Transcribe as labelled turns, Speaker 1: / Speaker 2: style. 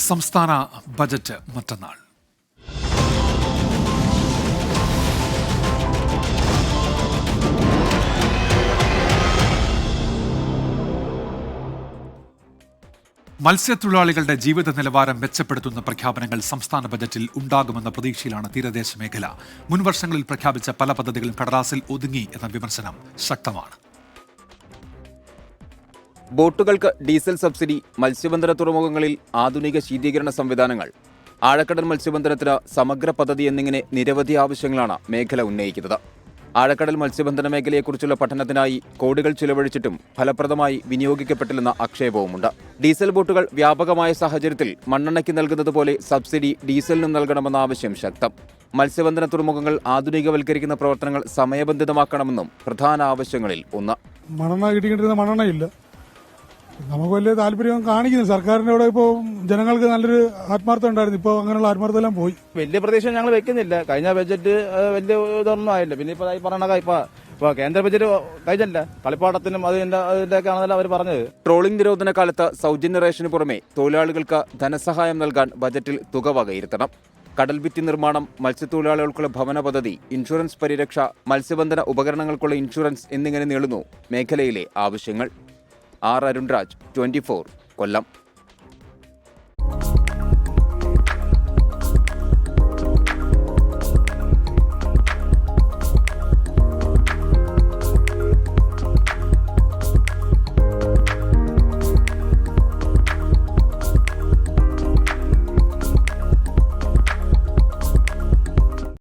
Speaker 1: സംസ്ഥാന ബജറ്റ് മറ്റന്നാൾ. മത്സ്യത്തൊഴിലാളികളുടെ ജീവിത നിലവാരം മെച്ചപ്പെടുത്തുന്ന പ്രഖ്യാപനങ്ങൾ സംസ്ഥാന ബജറ്റിൽ ഉണ്ടാകുമെന്ന പ്രതീക്ഷയിലാണ് തീരദേശ മേഖല. മുൻവർഷങ്ങളിൽ പ്രഖ്യാപിച്ച പല പദ്ധതികളും കടലാസിൽ ഒതുങ്ങി എന്ന വിമർശനം ശക്തമാണ്.
Speaker 2: ബോട്ടുകൾക്ക് ഡീസൽ സബ്സിഡി, മത്സ്യബന്ധന തുറമുഖങ്ങളിൽ ആധുനിക ശീതീകരണ സംവിധാനങ്ങൾ, ആഴക്കടൽ മത്സ്യബന്ധനത്തിന് സമഗ്ര പദ്ധതി എന്നിങ്ങനെ നിരവധി ആവശ്യങ്ങളാണ് മേഖല ഉന്നയിക്കുന്നത്. ആഴക്കടൽ മത്സ്യബന്ധന മേഖലയെക്കുറിച്ചുള്ള പഠനത്തിനായി കോടികൾ ചിലവഴിച്ചിട്ടും ഫലപ്രദമായി വിനിയോഗിക്കപ്പെട്ടില്ലെന്ന ആക്ഷേപവുമുണ്ട്. ഡീസൽ ബോട്ടുകൾ വ്യാപകമായ സാഹചര്യത്തിൽ മണ്ണെണ്ണയ്ക്ക് നൽകുന്നതുപോലെ സബ്സിഡി ഡീസലിനും നൽകണമെന്ന ആവശ്യം ശക്തം. മത്സ്യബന്ധന തുറമുഖങ്ങൾ ആധുനികവൽക്കരിക്കുന്ന പ്രവർത്തനങ്ങൾ സമയബന്ധിതമാക്കണമെന്നും പ്രധാന ആവശ്യങ്ങളിൽ ഒന്ന്.
Speaker 3: മണ്ണെണ്ണ കിട്ടിക്കൊണ്ടിരുന്ന മണ്ണെണ്ണയില്ല. നമുക്ക് വലിയ താല്പര്യം കാണിക്കുന്നു. സർക്കാരിന്റെ ഇവിടെ ഇപ്പോൾ ജനങ്ങൾക്ക് നല്ലൊരു ആത്മാർത്ഥം ഉണ്ടായിരുന്നു. ഇപ്പോൾ അങ്ങനെയുള്ള ആത്മാർത്ഥം എല്ലാം പോയി.
Speaker 4: വലിയ പ്രതീക്ഷ ഞങ്ങൾ വെക്കുന്നില്ല. കഴിഞ്ഞ ബജറ്റ് വലിയ ഇതൊന്നും ആയില്ല. പിന്നെ ഇപ്പൊ പറഞ്ഞ ഇപ്പൊ കേന്ദ്ര ബജറ്റ് കഴിഞ്ഞല്ല, കളിപ്പാട്ടത്തിനും അതിന്റെയൊക്കെയാണെന്നല്ല അവർ പറഞ്ഞത്.
Speaker 2: ട്രോളിംഗ് നിരോധന കാലത്ത് സൗജന്യ റേഷന് പുറമെ തൊഴിലാളികൾക്ക് ധനസഹായം നൽകാൻ ബജറ്റിൽ തുക വകയിരുത്തണം. കടൽഭിത്തി നിർമ്മാണം, മത്സ്യത്തൊഴിലാളികൾക്കുള്ള ഭവന പദ്ധതി, ഇൻഷുറൻസ് പരിരക്ഷ, മത്സ്യബന്ധന ഉപകരണങ്ങൾക്കുള്ള ഇൻഷുറൻസ് എന്നിങ്ങനെ നീളുന്നു മേഖലയിലെ ആവശ്യങ്ങൾ. ആർ. അരുൺരാജ്, 24, കൊല്ലം.